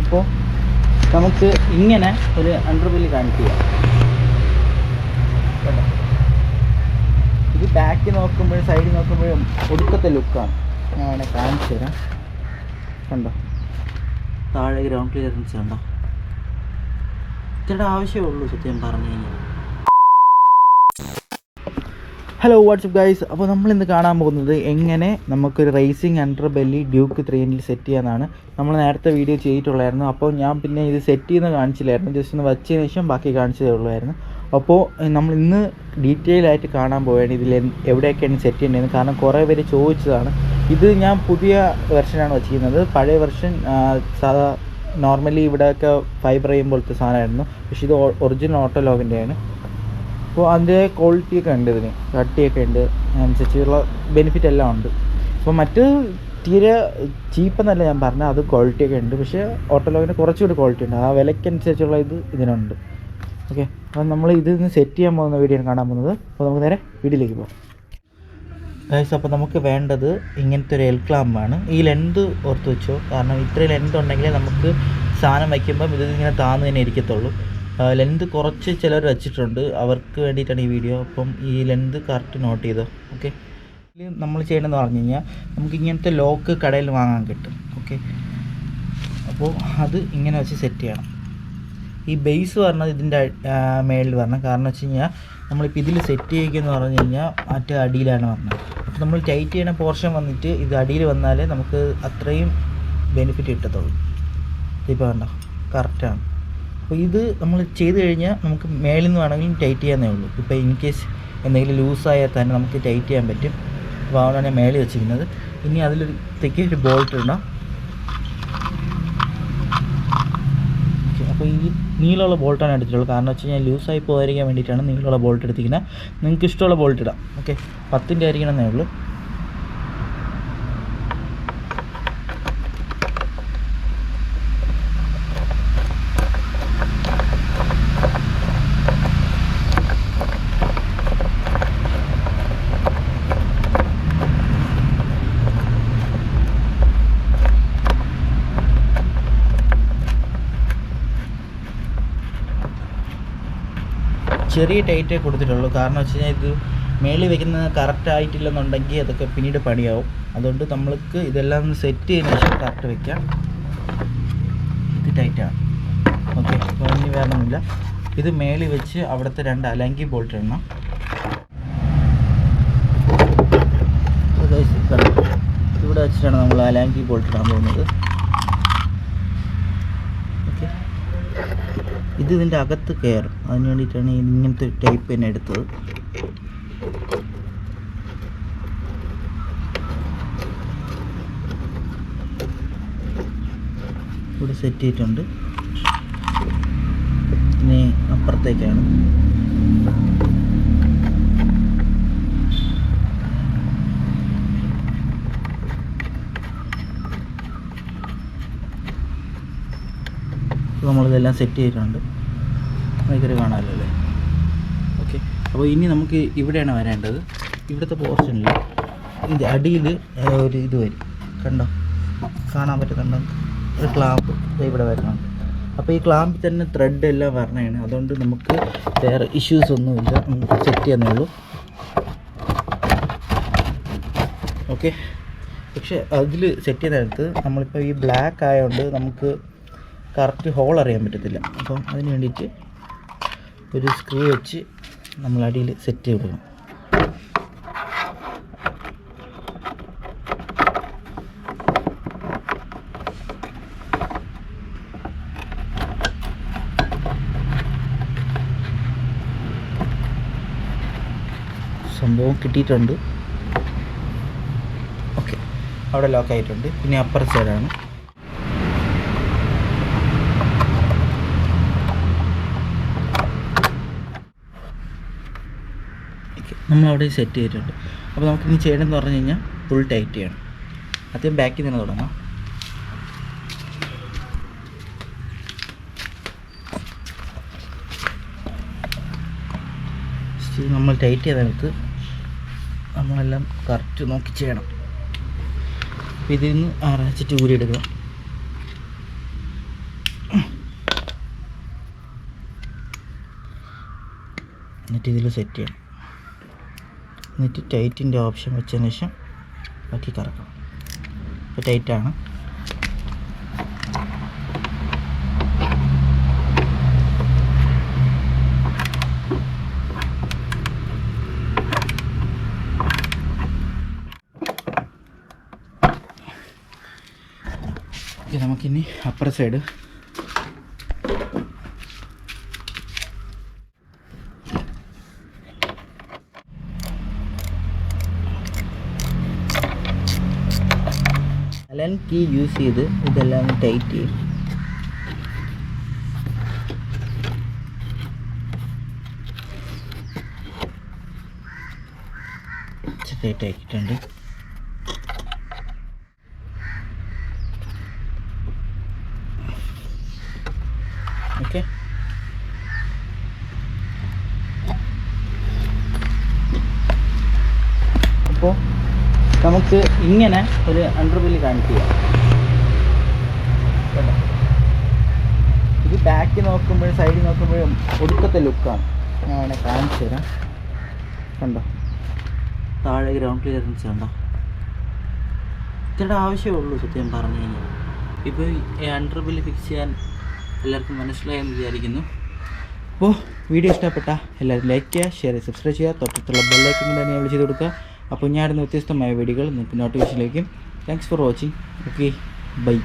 അപ്പോൾ നമുക്ക് ഇങ്ങനെ ഒരു അണ്ടർബെല്ലി കാണിക്കുക. ഇത് ബാക്ക് നോക്കുമ്പോഴും സൈഡിൽ നോക്കുമ്പോഴും ഒടുക്കത്തെ ലുക്കാണ്. ഞാൻ അവിടെ കാണിച്ചു തരാം. കണ്ടോ, താഴെ ഗ്രൗണ്ട് ക്ലിയറൻസ് കണ്ടോ, ഇത്രയുടെ ആവശ്യമേ ഉള്ളൂ സത്യം പറഞ്ഞു കഴിഞ്ഞാൽ. Hello WhatsApp guys. അപ്പോൾ നമ്മളിന്ന് കാണാൻ പോകുന്നത് എങ്ങനെ നമുക്കൊരു റേസിംഗ് അണ്ടർബെല്ലി ഡ്യൂക്ക് 390 സെറ്റ് ചെയ്യാനാണ്. നമ്മൾ നേരത്തെ വീഡിയോ ചെയ്തിട്ടുള്ളായിരുന്നു. അപ്പോൾ ഞാൻ പിന്നെ ഇത് സെറ്റ് ചെയ്യുന്ന കാണിച്ചില്ലായിരുന്നു, ജസ്റ്റ് ഒന്ന് വച്ചതിന് ശേഷം ബാക്കി കാണിച്ചതേ ഉള്ളായിരുന്നു. അപ്പോൾ നമ്മൾ ഇന്ന് ഡീറ്റെയിൽ ആയിട്ട് കാണാൻ പോവുകയാണ് ഇതിൽ എവിടെയൊക്കെയാണ് സെറ്റ് ചെയ്യേണ്ടത്. കാരണം കുറേ പേര് ചോദിച്ചതാണ്. ഇത് ഞാൻ പുതിയ വെർഷനാണ് വച്ചിരിക്കുന്നത്. പഴയ വെർഷൻ സാധാ നോർമലി ഇവിടെയൊക്കെ ഫൈബർ ചെയ്യുമ്പോഴത്തെ സാധനമായിരുന്നു. പക്ഷേ ഇത് ഒറിജിനൽ ഓട്ടോലോഗിൻ്റെയാണ്. അപ്പോൾ അതിൻ്റെ ക്വാളിറ്റിയൊക്കെ ഉണ്ട്, ഇതിന് കട്ടിയൊക്കെ ഉണ്ട്, അതിനനുസരിച്ചുള്ള ബെനിഫിറ്റ് എല്ലാം ഉണ്ട്. അപ്പോൾ മറ്റ് തീരെ ചീപ്പെന്നല്ല ഞാൻ പറഞ്ഞത്, അത് ക്വാളിറ്റിയൊക്കെ ഉണ്ട്. പക്ഷേ ഓട്ടോലോഗിന് കുറച്ചുകൂടി ക്വാളിറ്റി ഉണ്ട്. ആ വിലയ്ക്കനുസരിച്ചുള്ള ഇതിനുണ്ട്. ഓക്കെ, അപ്പോൾ നമ്മൾ ഇതിന്ന് സെറ്റ് ചെയ്യാൻ പോകുന്ന വീഡിയോ കാണാൻ പോകുന്നത്. അപ്പോൾ നമുക്ക് നേരെ വീഡിയോയിലേക്ക് പോകാം ഗൈസ്. അപ്പോൾ നമുക്ക് വേണ്ടത് ഇങ്ങനത്തെ ഒരു എൽ ക്ലാമ്പാണ്. ഈ ലെന്ത് ഓർത്ത് വെച്ചോ, കാരണം ഇത്രയും ലെന്ത് ഉണ്ടെങ്കിലേ നമുക്ക് സാധനം വയ്ക്കുമ്പം ഇത് ഇങ്ങനെ താന്ന് തന്നെ ഇരിക്കത്തുള്ളൂ. ലെന്ത് കുറച്ച് ചിലർ വെച്ചിട്ടുണ്ട്, അവർക്ക് വേണ്ടിയിട്ടാണ് ഈ വീഡിയോ. അപ്പം ഈ ലെന്ത് കറക്റ്റ് നോട്ട് ചെയ്തോ. ഓക്കെ, നമ്മൾ ചെയ്യണമെന്ന് പറഞ്ഞു കഴിഞ്ഞാൽ നമുക്ക് ഇങ്ങനത്തെ ലോക്ക് കടയിൽ വാങ്ങാൻ കിട്ടും. ഓക്കെ, അപ്പോൾ അത് ഇങ്ങനെ വെച്ച് സെറ്റ് ചെയ്യണം. ഈ ബേസ് പറഞ്ഞത് ഇതിൻ്റെ മേളിൽ വരണം. കാരണം വെച്ച് കഴിഞ്ഞാൽ നമ്മളിപ്പോൾ ഇതിൽ സെറ്റ് ചെയ്യുകയെന്ന് പറഞ്ഞു കഴിഞ്ഞാൽ മറ്റേ അടിയിലാണ് പറഞ്ഞത്. അപ്പോൾ നമ്മൾ ടൈറ്റ് ചെയ്യണ പോർഷൻ വന്നിട്ട് ഇത് അടിയിൽ വന്നാലേ നമുക്ക് അത്രയും ബെനിഫിറ്റ് കിട്ടത്തുള്ളൂ. ഇപ്പോൾ കണ്ടോ, കറക്റ്റാണ്. അപ്പോൾ ഇത് നമ്മൾ ചെയ്ത് കഴിഞ്ഞാൽ നമുക്ക് മേളിൽ നിന്ന് വേണമെങ്കിലും ടൈറ്റ് ചെയ്യാന്നേ ഉള്ളൂ. ഇപ്പോൾ ഇൻ കേസ് എന്തെങ്കിലും ലൂസായാൽ തന്നെ നമുക്ക് ടൈറ്റ് ചെയ്യാൻ പറ്റും. അപ്പോൾ അവിടെയാണ് മേളിൽ വെച്ചിരിക്കുന്നത്. ഇനി അതിലേക്ക് ഒരു ബോൾട്ട് ഇടണം. അപ്പോൾ ഈ നീളമുള്ള ബോൾട്ടാണ് എടുത്തിട്ടുള്ളത്. കാരണം വെച്ച് കഴിഞ്ഞാൽ ലൂസായി പോകാതിരിക്കാൻ വേണ്ടിയിട്ടാണ് നീളമുള്ള ബോൾട്ട് എടുത്തിരിക്കുന്നത്. നിങ്ങൾക്ക് ഇഷ്ടമുള്ള ബോൾട്ട് ഇടാം. ഓക്കെ, 10ൻ്റെ ആയിരിക്കണമെന്നേ ഉള്ളൂ. ചെറിയ ടൈറ്റേ കൊടുത്തിട്ടുള്ളൂ. കാരണം വെച്ച് കഴിഞ്ഞാൽ ഇത് മേളിൽ വെക്കുന്നത് കറക്റ്റ് ആയിട്ടില്ലെന്നുണ്ടെങ്കിൽ അതൊക്കെ പിന്നീട് പണിയാവും. അതുകൊണ്ട് നമ്മൾക്ക് ഇതെല്ലാം ഒന്ന് സെറ്റ് ചെയ്തതിന് ശേഷം കറക്റ്റ് വെക്കാം. ഇത് ടൈറ്റാണ്. ഓക്കെ, അപ്പോൾ ഇനി വേറൊന്നുമില്ല. ഇത് മേളിൽ വെച്ച് അവിടുത്തെ 2 അലങ്കി ബോൾട്ട് ഇടണം. ഇവിടെ വെച്ചിട്ടാണ് നമ്മൾ അലങ്കി ബോൾട്ട് ഇടാൻ പോകുന്നത്. ഓക്കെ, ഇത് ഇതിൻ്റെ അകത്ത് കയറും. അതിന് വേണ്ടിയിട്ടാണ് ഇങ്ങനത്തെ ടൈപ്പ് തന്നെ എടുത്തത്. ഇവിടെ സെറ്റ് ചെയ്തിട്ടുണ്ട്. ഇനി അപ്പുറത്തേക്കാണ്. നമ്മളിതെല്ലാം സെറ്റ് ചെയ്തിട്ടുണ്ട്. ഭയങ്കര കാണാമല്ലോ അല്ലേ. ഓക്കെ, അപ്പോൾ ഇനി നമുക്ക് ഇവിടെയാണ് വരേണ്ടത്. ഇവിടുത്തെ പോർഷനിൽ ഇത് അടിയിൽ ഒരു ഇത് വരും, കണ്ടോ, കാണാൻ പറ്റുന്നുണ്ടോ, ഒരു ക്ലാമ്പ് ഇവിടെ വരുന്നുണ്ട്. അപ്പോൾ ഈ ക്ലാമ്പിൽ തന്നെ ത്രെഡ് എല്ലാം വരണതാണ്. അതുകൊണ്ട് നമുക്ക് വേറെ ഇഷ്യൂസ് ഒന്നുമില്ല, നമുക്ക് സെറ്റ് ചെയ്യാന്നേ ഉള്ളൂ. ഓക്കെ, പക്ഷേ അതിൽ സെറ്റ് ചെയ്യുന്നിടത്ത് നമ്മളിപ്പോൾ ഈ ബ്ലാക്ക് ആയതുകൊണ്ട് നമുക്ക് കറക്റ്റ് ഹോൾ അറിയാൻ പറ്റത്തില്ല. അപ്പം അതിന് വേണ്ടിയിട്ട് ഒരു സ്ക്രൂ വെച്ച് നമ്മൾ അടിയിൽ സെറ്റ് ചെയ്ത് കൊടുക്കണം. സംഭവം കിട്ടിയിട്ടുണ്ട്. ഓക്കെ, അവിടെ ലോക്ക് ആയിട്ടുണ്ട്. പിന്നെ അപ്പർ സൈഡാണ്. നമ്മളവിടെ സെറ്റ് ചെയ്തിട്ടുണ്ട്. അപ്പോൾ നമുക്കിനി ചെയ്യണമെന്ന് പറഞ്ഞു കഴിഞ്ഞാൽ ഫുൾ ടൈറ്റ് ചെയ്യണം. ആദ്യം ബാക്കിൽ നിന്ന് തുടങ്ങാം. നമ്മൾ ടൈറ്റ് ചെയ്തെടുത്ത് നമ്മളെല്ലാം കറക്റ്റ് നോക്കി ചെയ്യണം. ഇതിൽ നിന്ന് 6 ഊരിയെടുക്കുക. എന്നിട്ട് ഇതിൽ സെറ്റ് ചെയ്യണം. എന്നിട്ട് ടൈറ്റിൻ്റെ ഓപ്ഷൻ വെച്ചതിന് ശേഷം ബാക്കി കറക്കണം. ഇപ്പോൾ ടൈറ്റാണ്. നമുക്കിനി upper side allen key use ചെയ്ത് ഇതെല്ലാം ടൈറ്റ് ചെയ്യും. ടൈറ്റ് ആക്കിയിട്ടുണ്ട്. ഓക്കെ, അപ്പോൾ നമുക്ക് ഇങ്ങനെ ഒരു അണ്ടർബെല്ലി കണക്ട് ചെയ്യാം. ഇത് ബാക്ക് നോക്കുമ്പോഴും സൈഡിൽ നോക്കുമ്പോഴും ഒടുക്കത്തെ ലുക്കാണ്. ഞാൻ അങ്ങനെ കാണിച്ചു തരാം. കണ്ടോ, താഴെ ഗ്രൗണ്ട് ക്ലിയറൻസ് കണ്ടോ? ഇത്രയുടെ ആവശ്യമേ ഉള്ളൂ സത്യം പറഞ്ഞു കഴിഞ്ഞാൽ. ഇപ്പോൾ ഈ അണ്ടർബെല്ലി ഫിക്സ് ചെയ്യാൻ എല്ലാവർക്കും മനസ്സിലായെന്ന് വിചാരിക്കുന്നു. അപ്പോൾ വീഡിയോ ഇഷ്ടപ്പെട്ട എല്ലാവരും ലൈക്ക് ചെയ്യുക, ഷെയർ ചെയ്യുക, സബ്സ്ക്രൈബ് ചെയ്യുക. തൊട്ടടുത്തുള്ള ബെല്ലൈക്കൻ കൂടെ എനേബിൾ ചെയ്ത് കൊടുക്കുക. അപ്പോൾ ഞാനിടുന്ന വ്യത്യസ്തമായ വീഡിയോകൾ നിങ്ങൾക്ക് നോട്ടിഫിക്കേഷൻ ലഭിക്കും. Thanks for watching. Okay, by.